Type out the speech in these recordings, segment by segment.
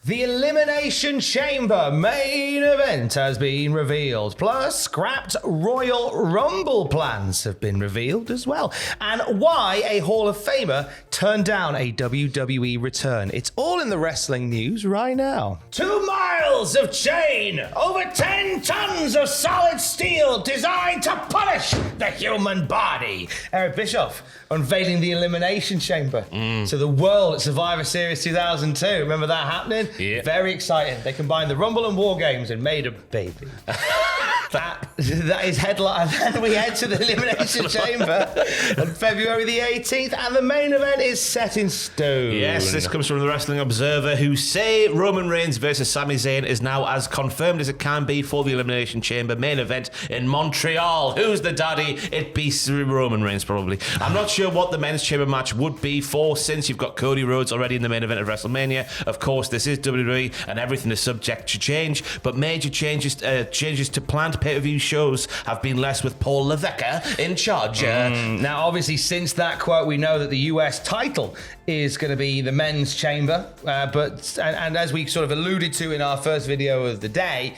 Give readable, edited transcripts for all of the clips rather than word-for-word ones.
The Elimination Chamber main event has been revealed. Plus, scrapped Royal Rumble plans have been revealed as well. And why a Hall of Famer turned down a WWE return. It's all in the wrestling news right now. 2 miles of chain, over 10 tons of solid steel designed to punish the human body. Eric Bischoff unveiling the Elimination Chamber to the world at Survivor Series 2002. Remember that happening? Yeah. Very exciting. They combined the Rumble and War Games and made a baby. That is headline. And then we head to the Elimination Chamber on February the 18th, and the main event is set in stone. Yes, this comes from the Wrestling Observer, who say Roman Reigns versus Sami Zayn is now as confirmed as it can be for the Elimination Chamber main event in Montreal. Who's the daddy? It'd be Roman Reigns, probably. I'm not sure what the men's chamber match would be for, since you've got Cody Rhodes already in the main event of WrestleMania. Of course, this is WWE, and everything is subject to change, but major changes to planned pay-per-view shows have been left with Paul Levesque in charge. Now, obviously, since that quote, we know that the US title is going to be the men's chamber, but as we sort of alluded to in our first video of the day,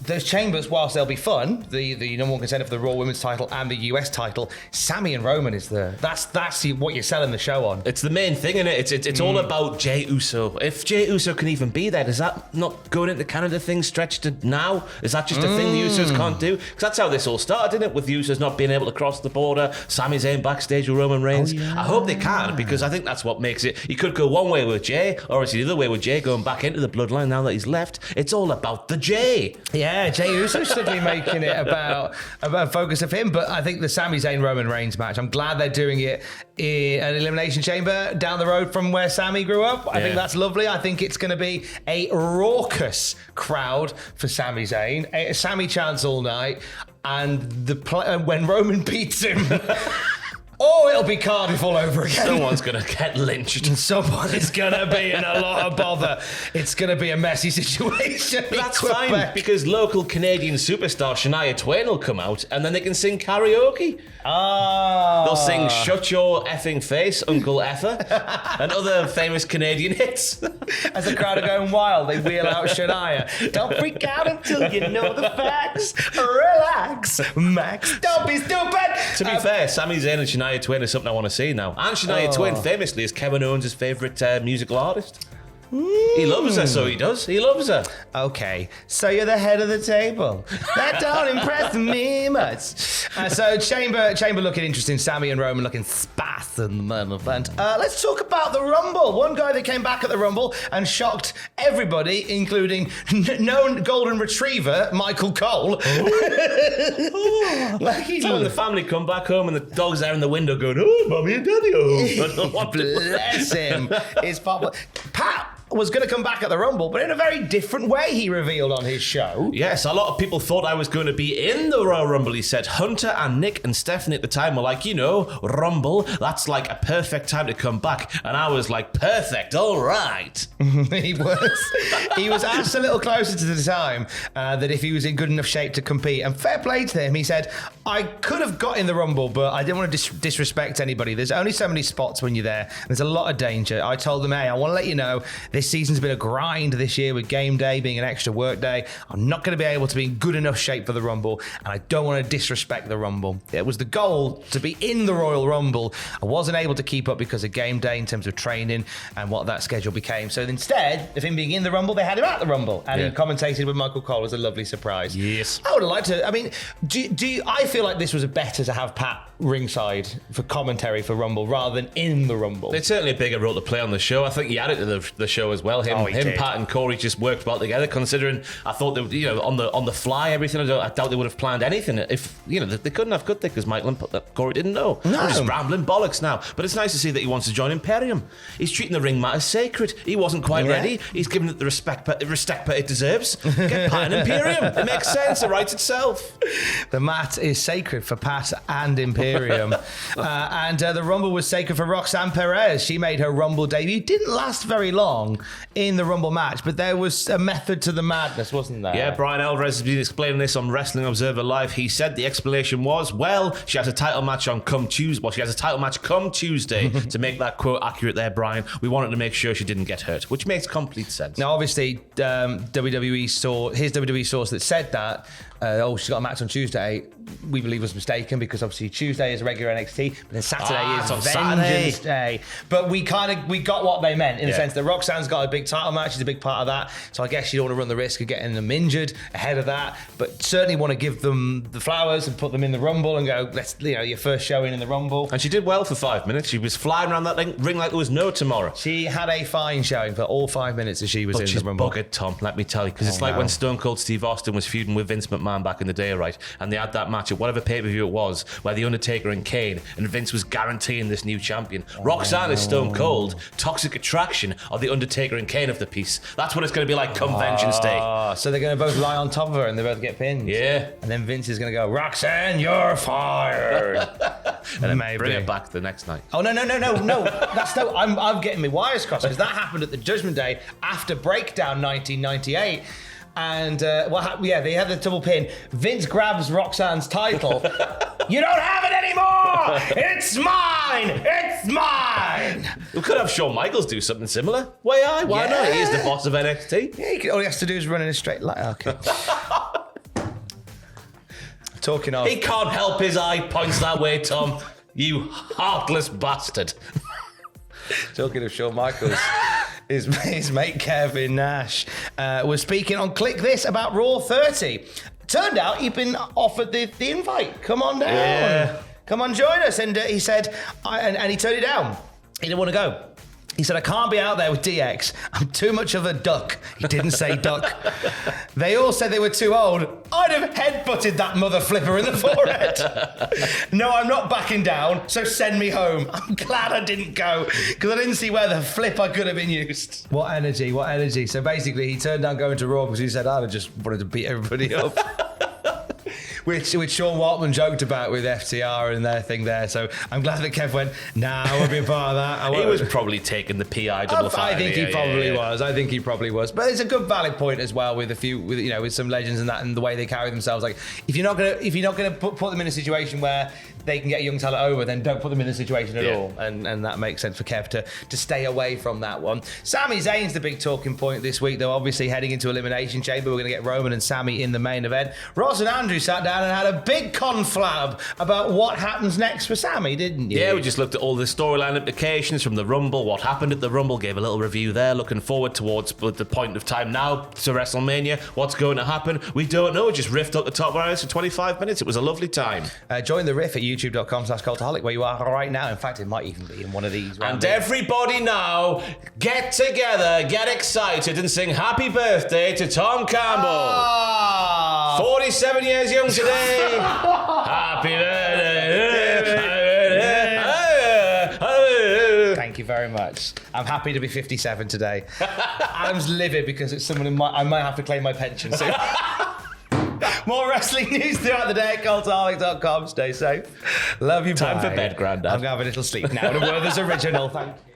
those chambers, whilst they'll be fun, the number one contender for the Raw Women's title and the US title, Sami and Roman is that's what you're selling the show on. It's the main thing, isn't it? It's all about Jey Uso. If Jey Uso can even be there, does that not going into Canada thing stretch to now? Is that just a thing the Usos can't do? Because that's how this all started, didn't it? With the Usos not being able to cross the border, Sami Zayn backstage with Roman Reigns. Oh, yeah. I hope they can, because I think that's what makes it. You could go one way with Jey, or it's the other way with Jey going back into the bloodline now that he's left. It's all about the Jey. Yeah, Jey Uso should be making it about focus of him, but I think the Sami Zayn Roman Reigns match, I'm glad they're doing it in an Elimination Chamber down the road from where Sami grew up. I think that's lovely. I think it's going to be a raucous crowd for Sami Zayn. Sami chants all night, and when Roman beats him... Oh, it'll be Cardiff all over again. Someone's going to get lynched. Someone is going to be in a lot of bother. It's going to be a messy situation. But that's fine, because local Canadian superstar Shania Twain will come out, and then they can sing karaoke. They'll sing Shut Your Effing Face, Uncle Effer, and other famous Canadian hits. As the crowd are going wild, they wheel out Shania. Don't freak out until you know the facts. Relax, Max. Don't be stupid. To be fair, Sami Zayn and Shania Twain is something I want to see now. And Shania Twain famously is Kevin Owens' favourite musical artist. He loves her, so he does. He loves her. Okay, so you're the head of the table. That don't impress me much. So Chamber looking interesting. Sami and Roman looking spas in the main event. Let's talk about the Rumble. One guy that came back at the Rumble and shocked everybody, including known golden retriever Michael Cole. Like he's when the family come back home and the dog's there in the window going, "Oh, mommy and daddy, oh." Bless him. It's popular. Pat was going to come back at the Rumble, but in a very different way, he revealed on his show. Yes, a lot of people thought I was going to be in the Royal Rumble, he said. Hunter and Nick and Stephanie at the time were like, Rumble, that's like a perfect time to come back. And I was like, perfect, all right. He was asked a little closer to the time that if he was in good enough shape to compete. And fair play to him, he said, I could have got in the Rumble, but I didn't want to disrespect anybody. There's only so many spots when you're there. There's a lot of danger. I told them, hey, I want to let you know, this season's been a grind this year with game day being an extra work day. I'm not going to be able to be in good enough shape for the Rumble, and I don't want to disrespect the Rumble. It was the goal to be in the Royal Rumble. I wasn't able to keep up because of game day in terms of training and what that schedule became. So instead of him being in the Rumble, they had him at the Rumble, and he commentated with Michael Cole. It was a lovely surprise. Yes. I would have liked to. I mean, I feel like this was better to have Pat ringside for commentary for Rumble rather than in the Rumble. It's certainly a bigger role to play on the show. I think he added to the show as well. Him, Pat, and Corey just worked well together. Considering I thought they, on the fly, everything. I doubt they would have planned anything if they couldn't have, could they? Because Michael and Corey didn't know. No. I'm just rambling bollocks now. But it's nice to see that he wants to join Imperium. He's treating the ring mat as sacred. He wasn't quite ready. He's giving it the respect it deserves. Get Pat and Imperium. It makes sense. It writes itself. The mat is sacred for Pat and Imperium. Imperium. And the Rumble was sacred for Roxanne Perez. She made her Rumble debut. Didn't last very long in the Rumble match, but there was a method to the madness, wasn't there? Yeah, Brian Alvarez has been explaining this on Wrestling Observer Live. He said the explanation was, well, she has a title match on come Tuesday. Well, she has a title match come Tuesday. To make that quote accurate there, Brian, we wanted to make sure she didn't get hurt, which makes complete sense. Now, obviously, WWE saw his WWE source that said that. She's got a match on Tuesday. We believe was mistaken because obviously Tuesday is regular NXT, but then Saturday is on Vengeance Day. But we got what they meant in the sense that Roxanne's got a big title match. She's a big part of that. So I guess you don't want to run the risk of getting them injured ahead of that, but certainly want to give them the flowers and put them in the Rumble and go, let's, your first showing in the Rumble. And she did well for 5 minutes. She was flying around that ring like there was no tomorrow. She had a fine showing for all 5 minutes as she was in the Rumble. Buggered, Tom, let me tell you, because it's like when Stone Cold Steve Austin was feuding with Vince McMahon back in the day, right? And they had that match at whatever pay-per-view it was, where The Undertaker and Kane, and Vince was guaranteeing this new champion. Roxanne is Stone Cold, Toxic Attraction, or The Undertaker and Kane of the piece. That's what it's going to be like come Vengeance Day. So they're going to both lie on top of her and they both get pinned. Yeah. And then Vince is going to go, Roxanne, you're fired. And then maybe bring it back the next night. Oh, no. I'm getting my wires crossed because that happened at the Judgment Day after Breakdown 1998. And they had the double pin. Vince grabs Roxanne's title. You don't have it anymore! It's mine! It's mine! We could have Shawn Michaels do something similar. Why not? He is the boss of NXT. Yeah, all he has to do is run in a straight line. Okay. Talking of... He can't help his eye points that way, Tom. You heartless bastard. Talking of Shawn Michaels... His mate Kevin Nash was speaking on Click This about Raw 30. Turned out he'd been offered the invite. Come on down. Yeah. Come on, join us. And he said, and he turned it down. He didn't want to go. He said, I can't be out there with DX. I'm too much of a duck. He didn't say duck. They all said they were too old. I'd have headbutted that mother flipper in the forehead. No, I'm not backing down, so send me home. I'm glad I didn't go, because I didn't see where the flip I could have been used. What energy. So basically, he turned down going to Raw because he said, I just wanted to beat everybody up. Which Sean Waltman joked about with FTR and their thing there. So I'm glad that Kev went, nah, I won't be a part of that. He was probably taking the PI double fat. I think he probably was. But it's a good valid point as well with with some legends and that and the way they carry themselves. Like if you're not gonna put them in a situation where they can get a young talent over, then don't put them in a situation at all. And that makes sense for Kev to stay away from that one. Sami Zayn's the big talking point this week, though. Obviously heading into Elimination Chamber, we're going to get Roman and Sami in the main event. Ross and Andrew sat down and had a big conflab about what happens next for Sami, didn't you? Yeah, we just looked at all the storyline implications from the Rumble, what happened at the Rumble, gave a little review there, looking forward towards the point of time now to WrestleMania. What's going to happen? We don't know. Just riffed up the top lines for 25 minutes. It was a lovely time. Join the riff at youtube.com/Cultaholic, where you are right now. In fact, it might even be in one of these. And everybody now, get together, get excited, and sing happy birthday to Tom Campbell. 47 years young today. Happy birthday. Thank you very much. I'm happy to be 57 today. Adam's livid because it's someone I might have to claim my pension soon. More wrestling news throughout the day at cultaholic.com. Stay safe. Love you. Time for bed, Grandad. I'm going to have a little sleep now. The Werther's original. Thank you.